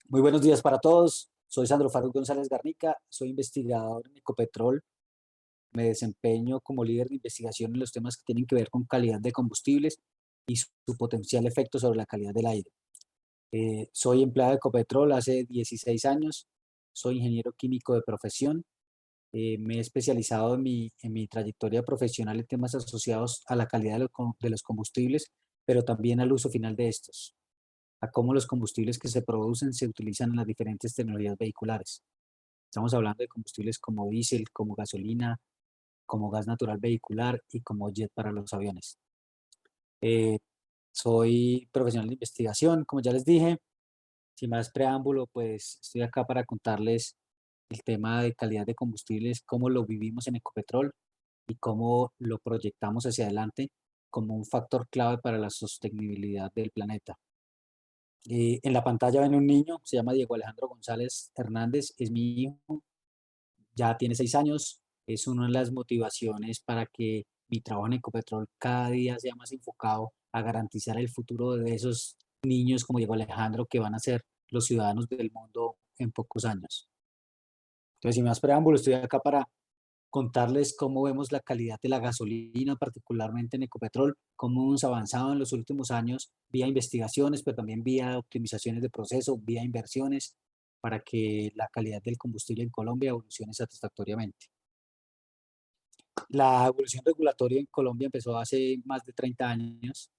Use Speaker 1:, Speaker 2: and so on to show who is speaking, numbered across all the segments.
Speaker 1: Muy buenos días para todos. Soy Sandro Farouk González Garnica, soy investigador en Ecopetrol. Me desempeño como líder de investigación en los temas que tienen que ver con calidad de combustibles y su potencial efecto sobre la calidad del aire. Soy empleado de Ecopetrol hace 16 años, soy ingeniero químico de profesión. Me he especializado en mi trayectoria profesional en temas asociados a la calidad de los combustibles, pero también al uso final de estos, a cómo los combustibles que se producen se utilizan en las diferentes tecnologías vehiculares. Estamos hablando de combustibles como diésel, como gasolina, como gas natural vehicular y como jet para los aviones. Eh, Soy profesional de investigación, como ya les dije. Sin más preámbulo, pues estoy acá para contarles el tema de calidad de combustibles, cómo lo vivimos en Ecopetrol y cómo lo proyectamos hacia adelante como un factor clave para la sostenibilidad del planeta. En la pantalla ven un niño, se llama Diego Alejandro González Hernández, es mi hijo, ya tiene 6 años. Es una de las motivaciones para que mi trabajo en Ecopetrol cada día sea más enfocado a garantizar el futuro de esos niños como Diego Alejandro, que van a ser los ciudadanos del mundo en pocos años. Entonces, sin más preámbulo, estoy acá para contarles cómo vemos la calidad de la gasolina, particularmente en Ecopetrol, cómo hemos avanzado en los últimos años vía investigaciones, pero también vía optimizaciones de proceso, vía inversiones, para que la calidad del combustible en Colombia evolucione satisfactoriamente. La evolución regulatoria en Colombia empezó hace más de 30 años.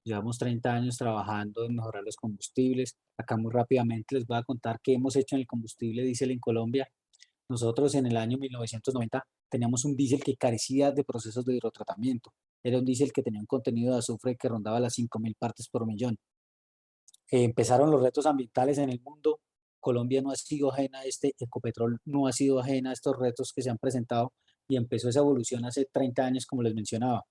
Speaker 1: Llevamos 30 años trabajando en mejorar los combustibles. Acá muy rápidamente les voy a contar qué hemos hecho en el combustible diésel en Colombia. Nosotros en el año 1990 teníamos un diésel que carecía de procesos de hidrotratamiento. Era un diésel que tenía un contenido de azufre que rondaba las 5.000 partes por millón. Empezaron los retos ambientales en el mundo. Colombia no ha sido ajena a Ecopetrol no ha sido ajena a estos retos que se han presentado, y empezó esa evolución hace 30 años, como les mencionaba.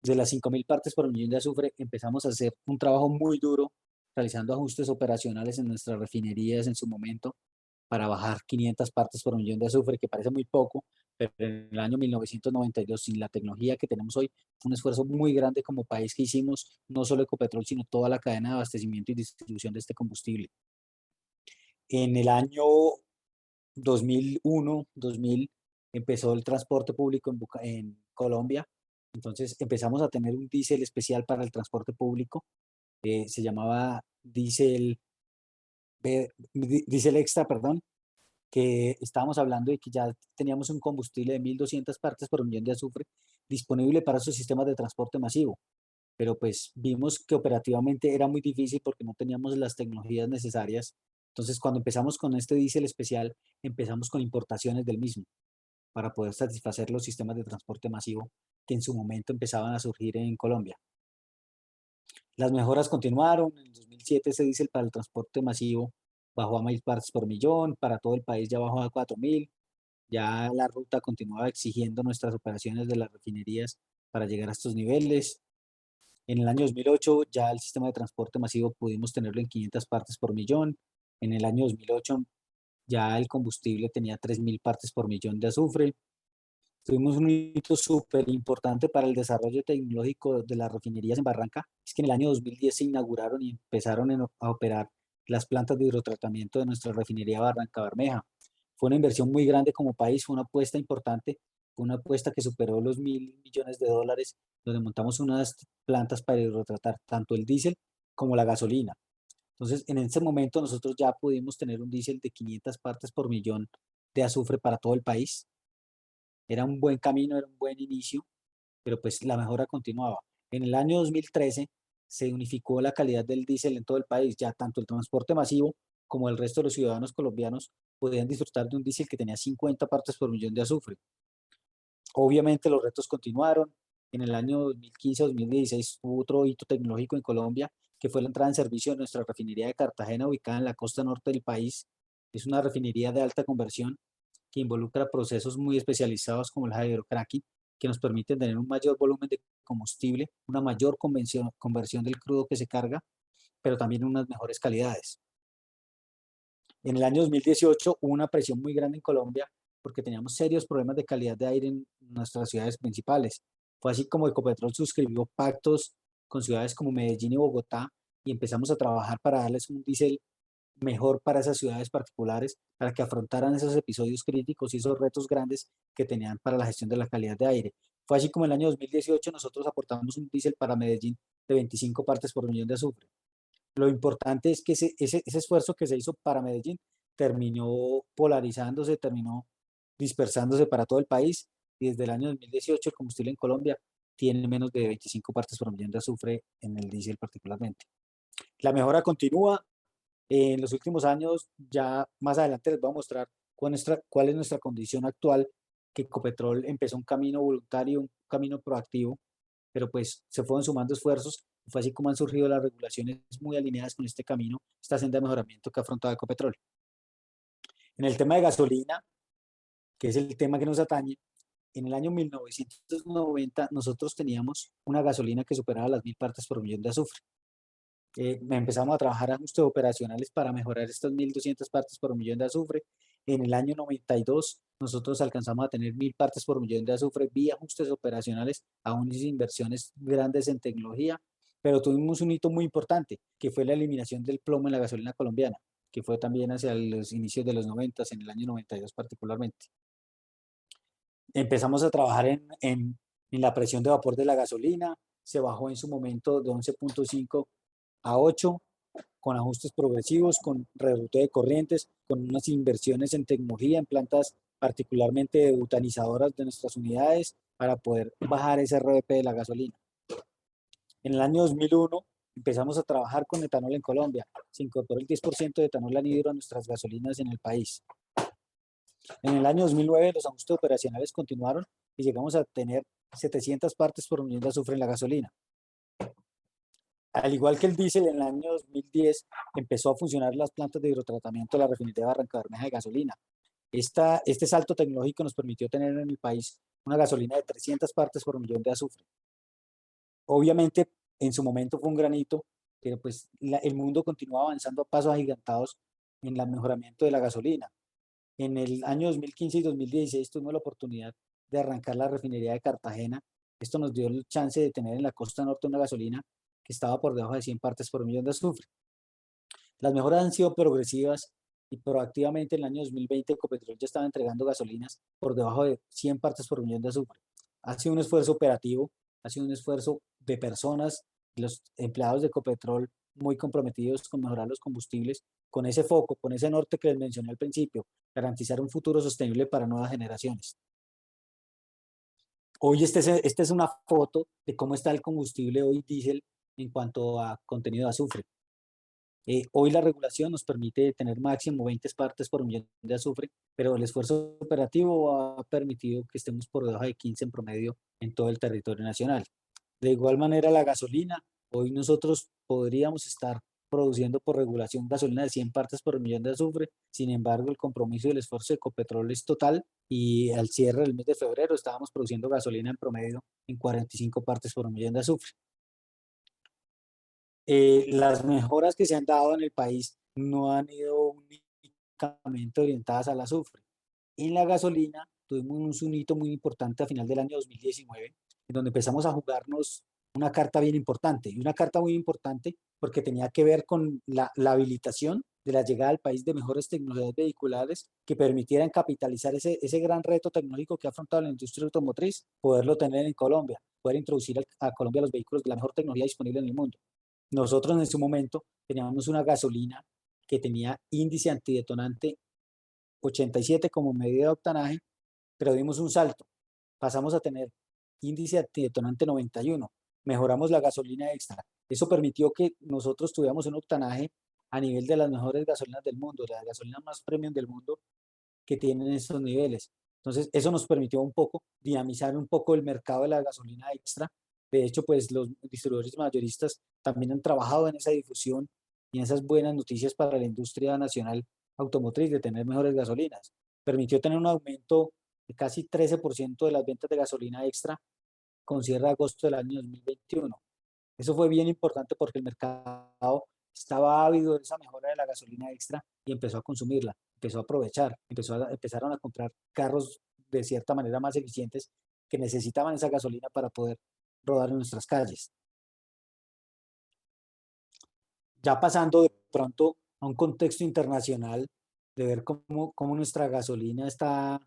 Speaker 1: De las 5.000 partes por millón de azufre, empezamos a hacer un trabajo muy duro, realizando ajustes operacionales en nuestras refinerías en su momento, para bajar 500 partes por millón de azufre, que parece muy poco, pero en el año 1992, sin la tecnología que tenemos hoy, fue un esfuerzo muy grande como país que hicimos, no solo Ecopetrol, sino toda la cadena de abastecimiento y distribución de este combustible. En el año 2001, 2000, empezó el transporte público en Colombia. Entonces empezamos a tener un diésel especial para el transporte público. Se llamaba diésel extra, perdón, que estábamos hablando de que ya teníamos un combustible de 1.200 partes por millón de azufre disponible para esos sistemas de transporte masivo. Pero pues vimos que operativamente era muy difícil porque no teníamos las tecnologías necesarias. Entonces, cuando empezamos con este diésel especial, empezamos con importaciones del mismo para poder satisfacer los sistemas de transporte masivo que en su momento empezaban a surgir en Colombia. Las mejoras continuaron. En el 2007 ese diésel para el transporte masivo bajó a 1.000 partes por millón, para todo el país ya bajó a 4.000. Ya la ruta continuaba exigiendo nuestras operaciones de las refinerías para llegar a estos niveles. En el año 2008 ya el sistema de transporte masivo pudimos tenerlo en 500 partes por millón. En el año 2008 ya el combustible tenía 3.000 partes por millón de azufre. Tuvimos un hito súper importante para el desarrollo tecnológico de las refinerías en Barranca. Es que en el año 2010 se inauguraron y empezaron a operar las plantas de hidrotratamiento de nuestra refinería Barranca Bermeja. Fue una inversión muy grande como país, fue una apuesta importante, fue una apuesta que superó los 1.000 millones de dólares, donde montamos unas plantas para hidrotratar tanto el diésel como la gasolina. Entonces, en ese momento nosotros ya pudimos tener un diésel de 500 partes por millón de azufre para todo el país. Era un buen camino, era un buen inicio, pero pues la mejora continuaba. En el año 2013 se unificó la calidad del diésel en todo el país. Ya tanto el transporte masivo como el resto de los ciudadanos colombianos podían disfrutar de un diésel que tenía 50 partes por millón de azufre. Obviamente los retos continuaron. En el año 2015-2016 hubo otro hito tecnológico en Colombia, que fue la entrada en servicio de nuestra refinería de Cartagena, ubicada en la costa norte del país. Es una refinería de alta conversión que involucra procesos muy especializados como el hydrocracking, que nos permiten tener un mayor volumen de combustible, una mayor conversión del crudo que se carga, pero también unas mejores calidades. En el año 2018 hubo una presión muy grande en Colombia porque teníamos serios problemas de calidad de aire en nuestras ciudades principales. Fue así como Ecopetrol suscribió pactos con ciudades como Medellín y Bogotá, y empezamos a trabajar para darles un diésel mejor para esas ciudades particulares, para que afrontaran esos episodios críticos y esos retos grandes que tenían para la gestión de la calidad de aire. Fue así como en el año 2018 nosotros aportamos un diésel para Medellín de 25 partes por millón de azufre. Lo importante es que ese esfuerzo que se hizo para Medellín terminó polarizándose, terminó dispersándose para todo el país y desde el año 2018 el combustible en Colombia tiene menos de 25 partes por millón de azufre en el diésel particularmente. La mejora continúa. En los últimos años, ya más adelante les voy a mostrar cuál es nuestra condición actual, que Ecopetrol empezó un camino voluntario, un camino proactivo, pero pues se fueron sumando esfuerzos. Fue así como han surgido las regulaciones muy alineadas con este camino, esta senda de mejoramiento que ha afrontado Ecopetrol. En el tema de gasolina, que es el tema que nos atañe, en el año 1990 nosotros teníamos una gasolina que superaba las 1000 partes por millón de azufre. Empezamos a trabajar ajustes operacionales para mejorar estas 1200 partes por millón de azufre. En el año 92 nosotros alcanzamos a tener 1000 partes por millón de azufre vía ajustes operacionales, aún sin inversiones grandes en tecnología, pero tuvimos un hito muy importante, que fue la eliminación del plomo en la gasolina colombiana, que fue también hacia los inicios de los 90, en el año 92 particularmente. Empezamos a trabajar en la presión de vapor de la gasolina, se bajó en su momento de 11.5 a 8, con ajustes progresivos, con reroute de corrientes, con unas inversiones en tecnología, en plantas particularmente butanizadoras de nuestras unidades, para poder bajar ese RVP de la gasolina. En el año 2001 empezamos a trabajar con etanol en Colombia. Se incorporó el 10% de etanol anhidro a nuestras gasolinas en el país. En el año 2009 los ajustes operacionales continuaron y llegamos a tener 700 partes por millón de azufre en la gasolina. Al igual que el diésel, en el año 2010 empezó a funcionar las plantas de hidrotratamiento de la refinería de Barranca Bermeja de gasolina. Este salto tecnológico nos permitió tener en el país una gasolina de 300 partes por millón de azufre. Obviamente, en su momento fue un granito, pero pues el mundo continúa avanzando a pasos agigantados en el mejoramiento de la gasolina. En el año 2015 y 2016 tuvimos la oportunidad de arrancar la refinería de Cartagena. Esto nos dio el chance de tener en la costa norte una gasolina que estaba por debajo de 100 partes por millón de azufre. Las mejoras han sido progresivas y proactivamente en el año 2020 Ecopetrol ya estaba entregando gasolinas por debajo de 100 partes por millón de azufre. Ha sido un esfuerzo operativo, ha sido un esfuerzo de personas, los empleados de Ecopetrol muy comprometidos con mejorar los combustibles, con ese foco, con ese norte que les mencioné al principio, garantizar un futuro sostenible para nuevas generaciones. Hoy esta es una foto de cómo está el combustible hoy diésel en cuanto a contenido de azufre. Hoy la regulación nos permite tener máximo 20 partes por millón de azufre, pero el esfuerzo operativo ha permitido que estemos por debajo de 15 en promedio en todo el territorio nacional. De igual manera, la gasolina, hoy nosotros podríamos estar produciendo por regulación gasolina de 100 partes por millón de azufre, sin embargo, el compromiso y el esfuerzo de Ecopetrol es total y al cierre del mes de febrero estábamos produciendo gasolina en promedio en 45 partes por millón de azufre. Las mejoras que se han dado en el país no han ido únicamente orientadas al azufre. En la gasolina tuvimos un hito muy importante a final del año 2019, en donde empezamos a jugarnos una carta bien importante, y una carta muy importante porque tenía que ver con la habilitación de la llegada al país de mejores tecnologías vehiculares que permitieran capitalizar ese gran reto tecnológico que ha afrontado la industria automotriz, poderlo tener en Colombia, poder introducir a Colombia los vehículos de la mejor tecnología disponible en el mundo. Nosotros en su momento teníamos una gasolina que tenía índice antidetonante 87 como medida de octanaje, pero dimos un salto. Pasamos a tener índice antidetonante 91. Mejoramos la gasolina extra. Eso permitió que nosotros tuviéramos un octanaje a nivel de las mejores gasolinas del mundo, las gasolinas más premium del mundo que tienen estos niveles. Entonces, eso nos permitió un poco dinamizar un poco el mercado de la gasolina extra. De hecho, pues los distribuidores mayoristas también han trabajado en esa difusión y en esas buenas noticias para la industria nacional automotriz de tener mejores gasolinas. Permitió tener un aumento de casi 13% de las ventas de gasolina extra con cierre de agosto del año 2021. Eso fue bien importante porque el mercado estaba ávido de esa mejora de la gasolina extra y empezó a consumirla, empezó a aprovechar, empezaron a comprar carros de cierta manera más eficientes que necesitaban esa gasolina para poder rodar en nuestras calles. Ya pasando de pronto a un contexto internacional, de ver cómo nuestra gasolina está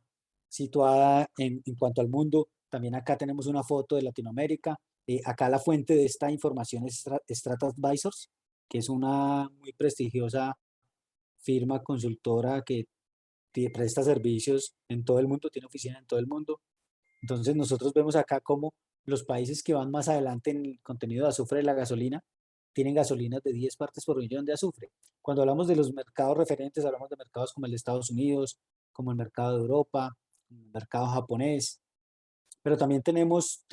Speaker 1: situada en cuanto al mundo. También acá tenemos una foto de Latinoamérica. Acá la fuente de esta información es Strata Advisors, que es una muy prestigiosa firma consultora que presta servicios en todo el mundo, tiene oficina en todo el mundo. Entonces nosotros vemos acá cómo los países que van más adelante en el contenido de azufre de la gasolina tienen gasolinas de 10 partes por millón de azufre. Cuando hablamos de los mercados referentes, hablamos de mercados como el de Estados Unidos, como el mercado de Europa, el mercado japonés, pero también vemos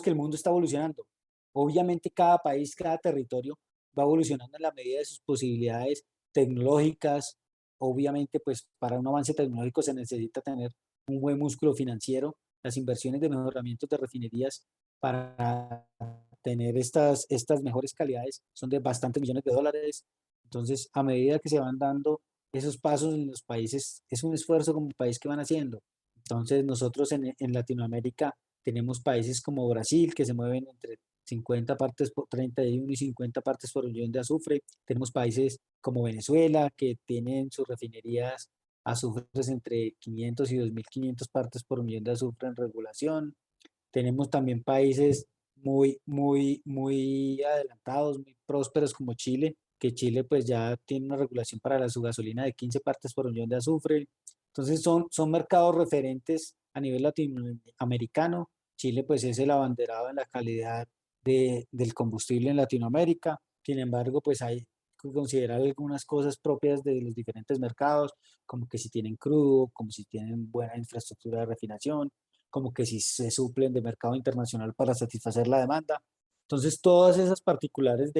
Speaker 1: que el mundo está evolucionando. Obviamente cada país, cada territorio va evolucionando en la medida de sus posibilidades tecnológicas. Obviamente, pues para un avance tecnológico se necesita tener un buen músculo financiero. Las inversiones de mejoramientos de refinerías para tener estas mejores calidades son de bastantes millones de dólares. Entonces, a medida que se van dando esos pasos en los países, es un esfuerzo como país que van haciendo. Entonces, nosotros en Latinoamérica tenemos países como Brasil, que se mueven entre 50 partes por 31 y 50 partes por millón de azufre. Tenemos países como Venezuela, que tienen sus refinerías azufres entre 500 y 2.500 partes por millón de azufre en regulación. Tenemos también países muy adelantados, muy prósperos como Chile, que Chile pues ya tiene una regulación para su gasolina de 15 partes por millón de azufre. Entonces son mercados referentes a nivel latinoamericano. Chile pues es el abanderado en la calidad del combustible en Latinoamérica. Sin embargo, pues hay que considerar algunas cosas propias de los diferentes mercados, como que si tienen crudo, como si tienen buena infraestructura de refinación, como que si se suplen de mercado internacional para satisfacer la demanda. Entonces, todas esas particularidades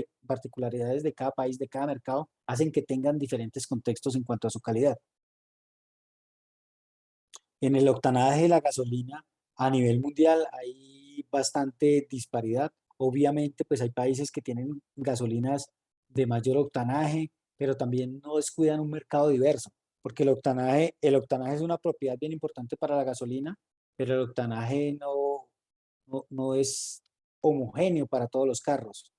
Speaker 1: de cada país, de cada mercado, hacen que tengan diferentes contextos en cuanto a su calidad. En el octanaje de la gasolina a nivel mundial hay bastante disparidad. Obviamente, pues hay países que tienen gasolinas de mayor octanaje, pero también no descuidan un mercado diverso, porque el octanaje es una propiedad bien importante para la gasolina, pero el octanaje no es homogéneo para todos los carros.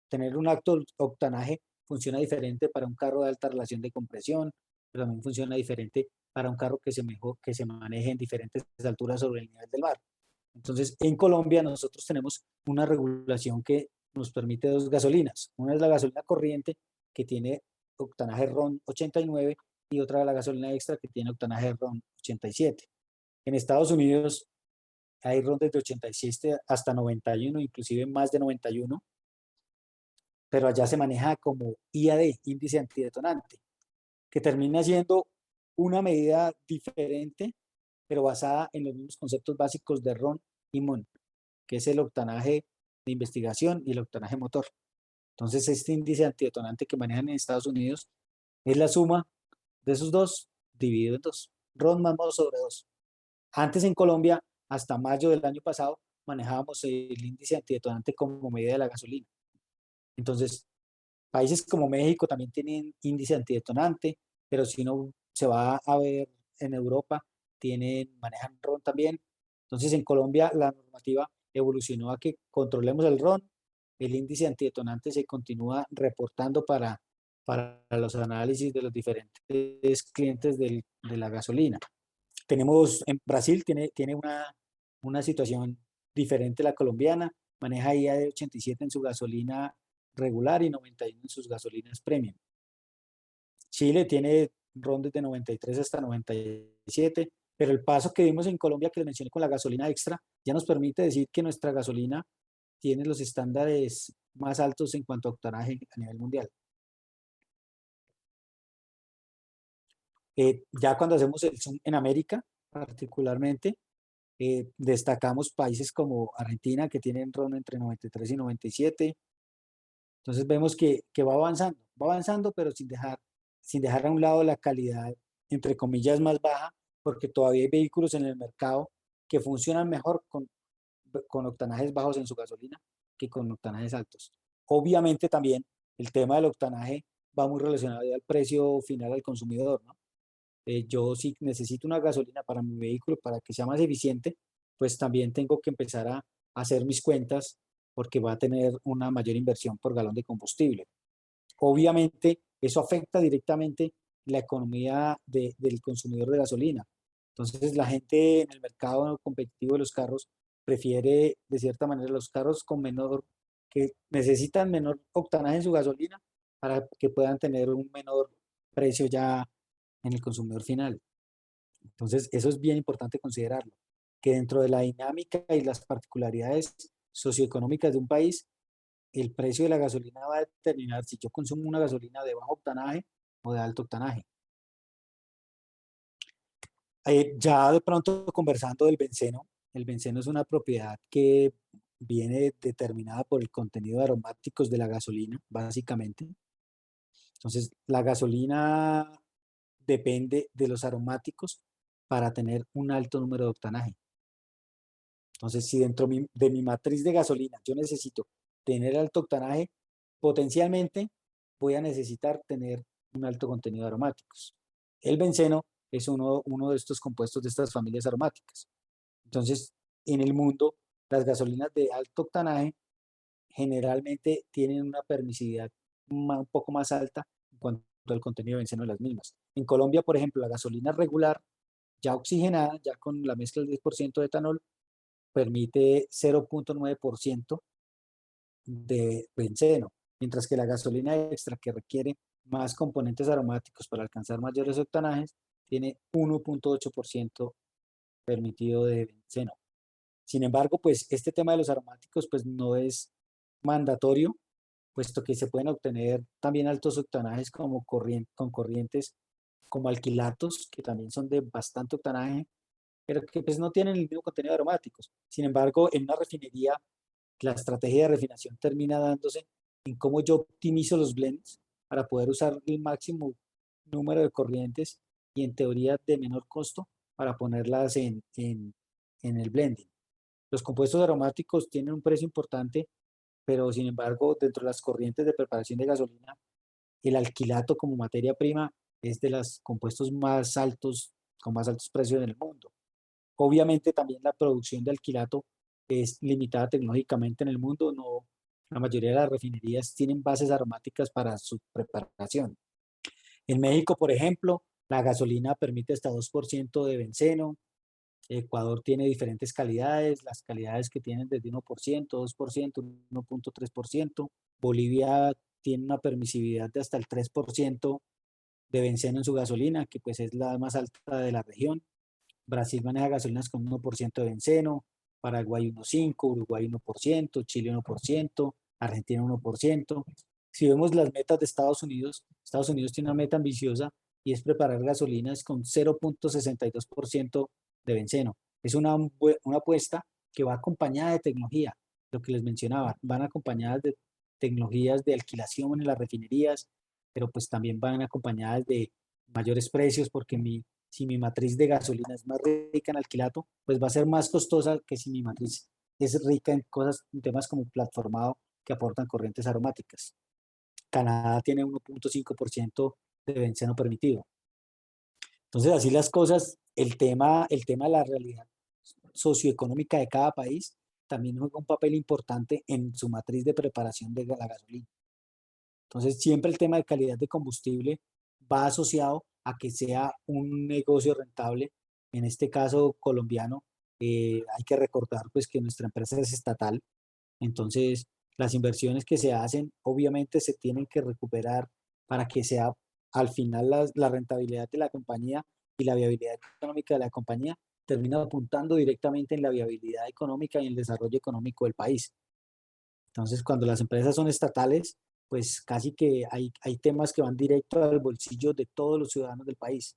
Speaker 1: Tener un alto octanaje funciona diferente para un carro de alta relación de compresión, pero también funciona diferente para un carro que se maneje en diferentes alturas sobre el nivel del mar. Entonces, en Colombia nosotros tenemos una regulación que nos permite dos gasolinas. Una es la gasolina corriente, que tiene octanaje RON 89, y otra es la gasolina extra, que tiene octanaje RON 87. En Estados Unidos hay RON desde 87 hasta 91, inclusive más de 91, pero allá se maneja como IAD, índice antidetonante, que termina siendo una medida diferente, pero basada en los mismos conceptos básicos de RON y MON, que es el octanaje de investigación y el octanaje motor. Entonces, este índice antidetonante que manejan en Estados Unidos es la suma de esos dos dividido en dos. RON más MON sobre 2. Antes en Colombia, hasta mayo del año pasado, manejábamos el índice antidetonante como medida de la gasolina. Entonces, países como México también tienen índice antidetonante, pero si uno se va a ver en Europa, manejan RON también. Entonces, en Colombia la normativa evolucionó a que controlemos el RON, el índice antidetonante se continúa reportando para los análisis de los diferentes clientes de la gasolina. En Brasil tiene una situación diferente a la colombiana, maneja IA de 87 en su gasolina regular y 91 en sus gasolinas premium. Chile tiene rondas de 93 hasta 97, pero el paso que vimos en Colombia, que les mencioné con la gasolina extra, ya nos permite decir que nuestra gasolina tiene los estándares más altos en cuanto a octanaje a nivel mundial. Ya cuando hacemos el zoom en América, particularmente, destacamos países como Argentina, que tienen RON entre 93 y 97. Entonces vemos que va avanzando, pero sin dejar a un lado la calidad, entre comillas, más baja, porque todavía hay vehículos en el mercado que funcionan mejor con octanajes bajos en su gasolina que con octanajes altos. Obviamente también el tema del octanaje va muy relacionado al precio final al consumidor, ¿no? Yo si necesito una gasolina para mi vehículo para que sea más eficiente, pues también tengo que empezar a hacer mis cuentas porque va a tener una mayor inversión por galón de combustible. Obviamente, eso afecta directamente la economía del consumidor de gasolina. Entonces, la gente en el mercado competitivo de los carros prefiere, de cierta manera, los carros con menor, que necesitan menor octanaje en su gasolina para que puedan tener un menor precio ya en el consumidor final. Entonces, eso es bien importante considerarlo, que dentro de la dinámica y las particularidades socioeconómicas de un país, el precio de la gasolina va a determinar si yo consumo una gasolina de bajo octanaje o de alto octanaje. Ya de pronto conversando del benceno, el benceno es una propiedad que viene determinada por el contenido de aromáticos de la gasolina, básicamente. Entonces, la gasolina depende de los aromáticos para tener un alto número de octanaje. Entonces, si dentro de mi matriz de gasolina yo necesito tener alto octanaje, potencialmente voy a necesitar tener un alto contenido de aromáticos. El benceno es uno de estos compuestos de estas familias aromáticas. Entonces, en el mundo, las gasolinas de alto octanaje generalmente tienen una permisividad un poco más alta en cuanto al contenido de benceno de las mismas. En Colombia, por ejemplo, la gasolina regular, ya oxigenada, ya con la mezcla del 10% de etanol, permite 0.9% de benceno, mientras que la gasolina extra, que requiere más componentes aromáticos para alcanzar mayores octanajes, tiene 1.8% permitido de benceno. Sin embargo, pues este tema de los aromáticos pues no es mandatorio, puesto que se pueden obtener también altos octanajes como con corrientes como alquilatos, que también son de bastante octanaje, pero que pues no tienen el mismo contenido de aromáticos. Sin embargo, en una refinería, la estrategia de refinación termina dándose en cómo yo optimizo los blends para poder usar el máximo número de corrientes y en teoría de menor costo para ponerlas en el blending. Los compuestos aromáticos tienen un precio importante, pero sin embargo, dentro de las corrientes de preparación de gasolina, el alquilato como materia prima es de los compuestos más altos, con más altos precios en el mundo. Obviamente también la producción de alquilato es limitada tecnológicamente en el mundo, no, la mayoría de las refinerías tienen bases aromáticas para su preparación. En México, por ejemplo, la gasolina permite hasta 2% de benceno. Ecuador tiene diferentes calidades, las calidades que tienen desde 1%, 2%, 1.3%. Bolivia tiene una permisividad de hasta el 3% de benceno en su gasolina, que pues es la más alta de la región. Brasil maneja gasolinas con 1% de benceno, Paraguay 1.5%, Uruguay 1%, Chile 1%, Argentina 1%. Si vemos las metas de Estados Unidos tiene una meta ambiciosa y es preparar gasolinas con 0.62% de benceno. Es una apuesta que va acompañada de tecnología, lo que les mencionaba, van acompañadas de tecnologías de alquilación en las refinerías, pero pues también van acompañadas de mayores precios porque si mi matriz de gasolina es más rica en alquilato, pues va a ser más costosa que si mi matriz es rica en cosas, en temas como platformado que aportan corrientes aromáticas. Canadá tiene 1.5% de benceno permitido. Entonces, así las cosas, el tema de la realidad socioeconómica de cada país también juega un papel importante en su matriz de preparación de la gasolina. Entonces, siempre el tema de calidad de combustible va asociado a que sea un negocio rentable. En este caso colombiano, hay que recordar pues que nuestra empresa es estatal, entonces las inversiones que se hacen obviamente se tienen que recuperar para que sea al final la rentabilidad de la compañía y la viabilidad económica de la compañía termina apuntando directamente en la viabilidad económica y el desarrollo económico del país. Entonces, cuando las empresas son estatales, pues casi que hay temas que van directo al bolsillo de todos los ciudadanos del país.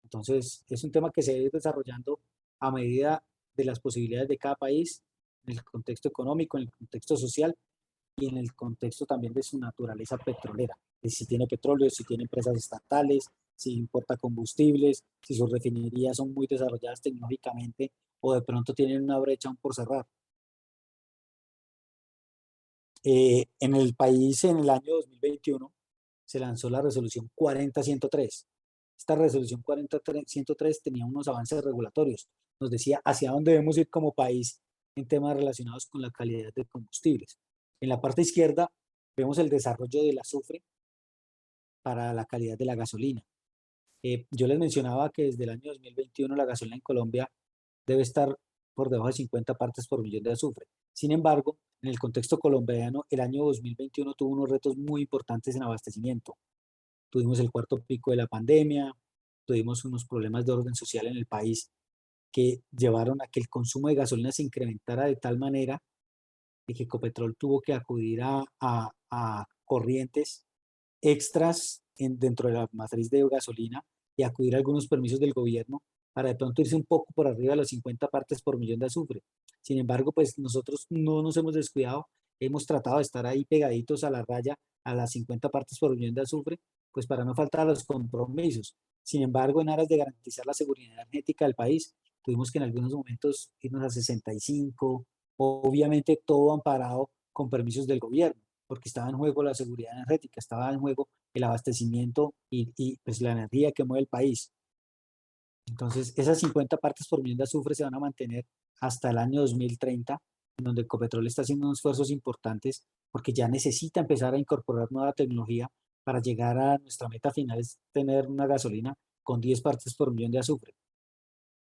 Speaker 1: Entonces, es un tema que se debe ir desarrollando a medida de las posibilidades de cada país, en el contexto económico, en el contexto social y en el contexto también de su naturaleza petrolera. De si tiene petróleo, si tiene empresas estatales, si importa combustibles, si sus refinerías son muy desarrolladas tecnológicamente o de pronto tienen una brecha aún por cerrar. En el país, en el año 2021, se lanzó la resolución 40.103. Esta resolución 40.103 tenía unos avances regulatorios. Nos decía hacia dónde debemos ir como país en temas relacionados con la calidad de combustibles. En la parte izquierda vemos el desarrollo del azufre para la calidad de la gasolina. Yo les mencionaba que desde el año 2021 la gasolina en Colombia debe estar por debajo de 50 partes por millón de azufre. Sin embargo, en el contexto colombiano, el año 2021 tuvo unos retos muy importantes en abastecimiento. Tuvimos el cuarto pico de la pandemia, tuvimos unos problemas de orden social en el país que llevaron a que el consumo de gasolina se incrementara de tal manera de que Ecopetrol tuvo que acudir a corrientes extras dentro de la matriz de gasolina y acudir a algunos permisos del gobierno para de pronto irse un poco por arriba de las 50 partes por millón de azufre. Sin embargo, pues nosotros no nos hemos descuidado, hemos tratado de estar ahí pegaditos a la raya, a las 50 partes por millón de azufre, pues para no faltar a los compromisos. Sin embargo, en aras de garantizar la seguridad energética del país, tuvimos que en algunos momentos irnos a 65, obviamente todo amparado con permisos del gobierno, porque estaba en juego la seguridad energética, estaba en juego el abastecimiento y pues la energía que mueve el país. Entonces, esas 50 partes por millón de azufre se van a mantener hasta el año 2030, en donde Ecopetrol está haciendo unos esfuerzos importantes porque ya necesita empezar a incorporar nueva tecnología para llegar a nuestra meta final, es tener una gasolina con 10 partes por millón de azufre.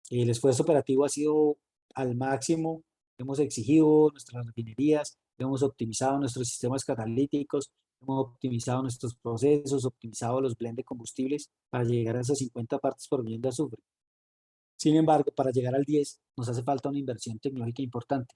Speaker 1: El esfuerzo operativo ha sido al máximo, hemos exigido nuestras refinerías, hemos optimizado nuestros sistemas catalíticos, hemos optimizado nuestros procesos, optimizado los blend de combustibles para llegar a esas 50 partes por millón de azufre. Sin embargo, para llegar al 10 nos hace falta una inversión tecnológica importante.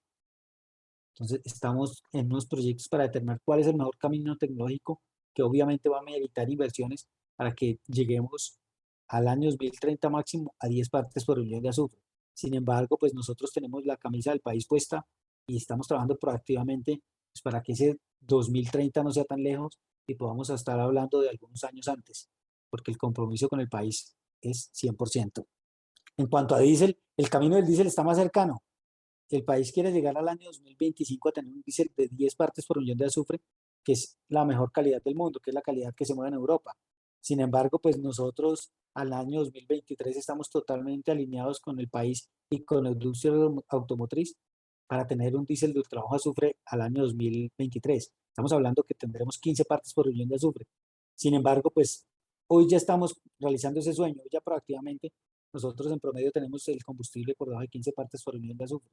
Speaker 1: Entonces, estamos en unos proyectos para determinar cuál es el mejor camino tecnológico, que obviamente va a meditar inversiones para que lleguemos al año 2030 máximo a 10 partes por millón de azufre. Sin embargo, pues nosotros tenemos la camisa del país puesta y estamos trabajando proactivamente pues, para que ese 2030 no sea tan lejos y podamos estar hablando de algunos años antes, porque el compromiso con el país es 100%. En cuanto a diésel, el camino del diésel está más cercano. El país quiere llegar al año 2025 a tener un diésel de 10 partes por millón de azufre, que es la mejor calidad del mundo, que es la calidad que se mueve en Europa. Sin embargo, pues nosotros al año 2023 estamos totalmente alineados con el país y con la industria automotriz para tener un diésel de ultra bajo azufre al año 2023. Estamos hablando que tendremos 15 partes por millón de azufre. Sin embargo, pues hoy ya estamos realizando ese sueño, ya proactivamente nosotros en promedio tenemos el combustible por debajo de 15 partes por millón de azufre.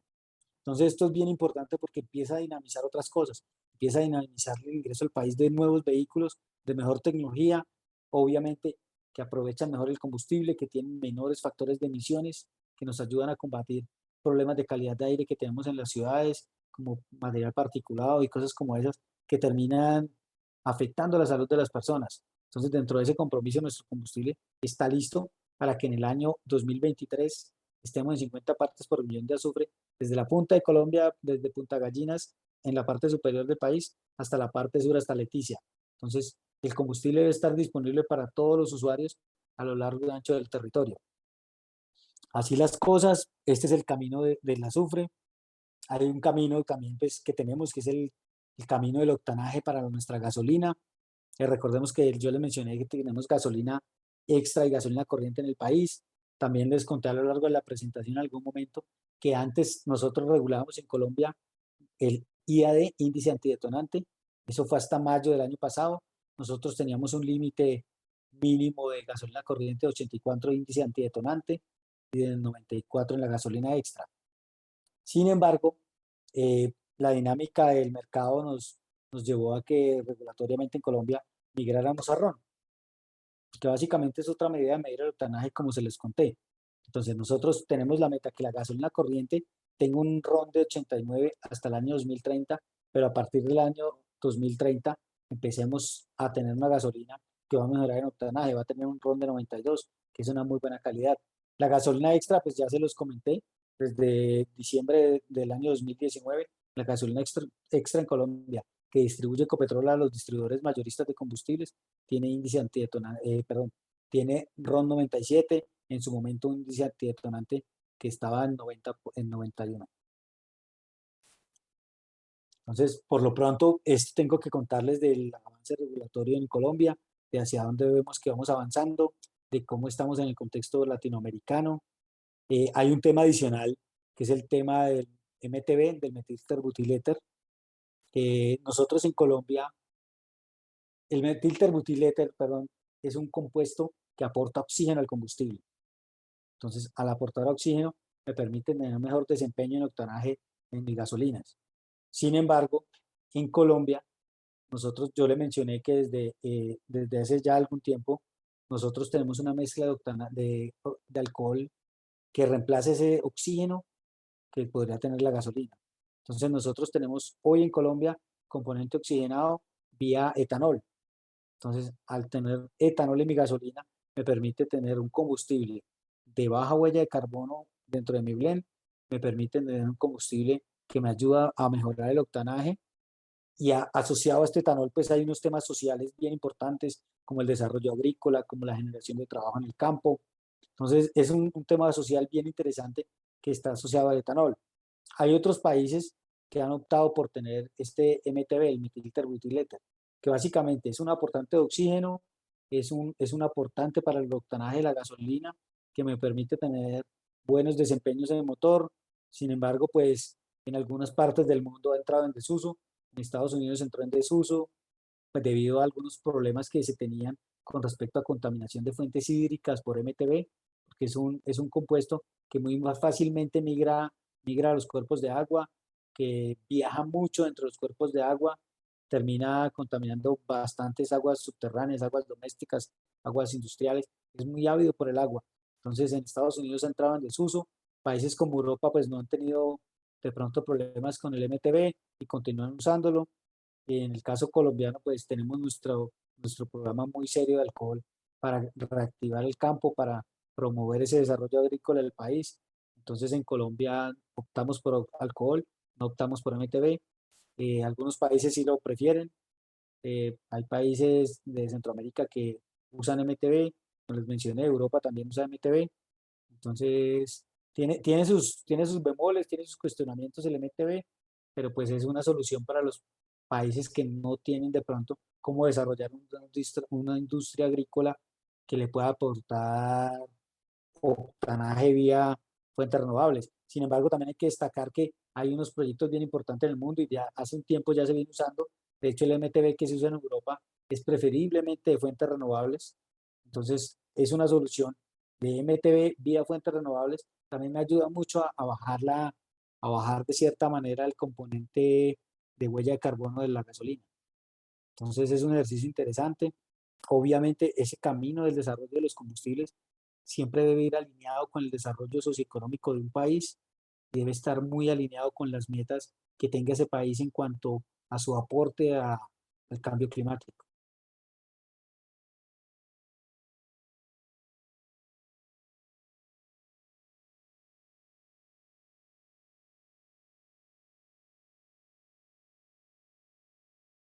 Speaker 1: Entonces esto es bien importante porque empieza a dinamizar otras cosas, empieza a dinamizar el ingreso al país de nuevos vehículos, de mejor tecnología, obviamente que aprovechan mejor el combustible, que tienen menores factores de emisiones, que nos ayudan a combatir problemas de calidad de aire que tenemos en las ciudades, como material particulado y cosas como esas, que terminan afectando la salud de las personas. Entonces, dentro de ese compromiso, nuestro combustible está listo para que en el año 2023 estemos en 50 partes por millón de azufre desde la punta de Colombia, desde Punta Gallinas, en la parte superior del país, hasta la parte sur, hasta Leticia. Entonces, el combustible debe estar disponible para todos los usuarios a lo largo y ancho del territorio. Así las cosas, este es el camino del azufre. Hay un camino también pues, que tenemos, que es el camino del octanaje para nuestra gasolina. Recordemos que yo les mencioné que tenemos gasolina extra y gasolina corriente en el país. También les conté a lo largo de la presentación en algún momento que antes nosotros regulábamos en Colombia el IAD, índice antidetonante. Eso fue hasta mayo del año pasado. Nosotros teníamos un límite mínimo de gasolina corriente de 84 índice antidetonante y de 94 en la gasolina extra. Sin embargo, la dinámica del mercado nos llevó a que regulatoriamente en Colombia migráramos a RON, que básicamente es otra medida de medir el octanaje como se les conté. Entonces nosotros tenemos la meta que la gasolina corriente tenga un RON de 89 hasta el año 2030, pero a partir del año 2030 empecemos a tener una gasolina que va a mejorar en octanaje, va a tener un RON de 92, que es una muy buena calidad. La gasolina extra, pues ya se los comenté, desde diciembre del año 2019, la gasolina extra en Colombia, que distribuye Ecopetrol a los distribuidores mayoristas de combustibles, tiene índice antidetonante, tiene RON 97, en su momento un índice antidetonante que estaba en 90, en 91. Entonces, por lo pronto, esto tengo que contarles del avance regulatorio en Colombia, de hacia dónde vemos que vamos avanzando, de cómo estamos en el contexto latinoamericano. Hay un tema adicional, que es el tema del MTB, del metilterbutyl éter. Nosotros en Colombia el metilterbutyléter, perdón, es un compuesto que aporta oxígeno al combustible. Entonces, al aportar oxígeno, me permite tener un mejor desempeño en octanaje en mis gasolinas. Sin embargo, en Colombia, yo le mencioné que desde hace ya algún tiempo, nosotros tenemos una mezcla de alcohol que reemplace ese oxígeno que podría tener la gasolina. Entonces nosotros tenemos hoy en Colombia componente oxigenado vía etanol. Entonces, al tener etanol en mi gasolina, me permite tener un combustible de baja huella de carbono dentro de mi blend, me permite tener un combustible que me ayuda a mejorar el octanaje y asociado a este etanol, pues hay unos temas sociales bien importantes como el desarrollo agrícola, como la generación de trabajo en el campo. Entonces, es un tema social bien interesante que está asociado al etanol. Hay otros países que han optado por tener este MTB, el metilterbutyléter, que básicamente es un aportante de oxígeno, es un aportante para el octanaje de la gasolina, que me permite tener buenos desempeños en el motor. Sin embargo, pues en algunas partes del mundo ha entrado en desuso. En Estados Unidos entró en desuso, pues debido a algunos problemas que se tenían con respecto a contaminación de fuentes hídricas por MTB, porque es un compuesto que muy más fácilmente migra a los cuerpos de agua, que viaja mucho entre los cuerpos de agua, termina contaminando bastantes aguas subterráneas, aguas domésticas, aguas industriales, es muy ávido por el agua. Entonces en Estados Unidos ha entrado en desuso, países como Europa pues no han tenido de pronto problemas con el MTB y continúan usándolo. En el caso colombiano, pues tenemos nuestro programa muy serio de alcohol para reactivar el campo, para promover ese desarrollo agrícola del país. Entonces en Colombia optamos por alcohol, no optamos por MTB. Algunos países sí lo prefieren. Hay países de Centroamérica que usan MTB, como les mencioné, Europa también usa MTB. Entonces, tiene sus bemoles, tiene sus cuestionamientos el MTB, pero pues es una solución para los países que no tienen de pronto cómo desarrollar una industria agrícola que le pueda aportar octanaje vía fuentes renovables. Sin embargo, también hay que destacar que hay unos proyectos bien importantes en el mundo y ya hace un tiempo ya se viene usando. De hecho, el MTB que se usa en Europa es preferiblemente de fuentes renovables. Entonces, es una solución de MTB vía fuentes renovables. También me ayuda mucho a bajar de cierta manera el componente de huella de carbono de la gasolina. Entonces, es un ejercicio interesante. Obviamente, ese camino del desarrollo de los combustibles siempre debe ir alineado con el desarrollo socioeconómico de un país y debe estar muy alineado con las metas que tenga ese país en cuanto a su aporte al cambio climático.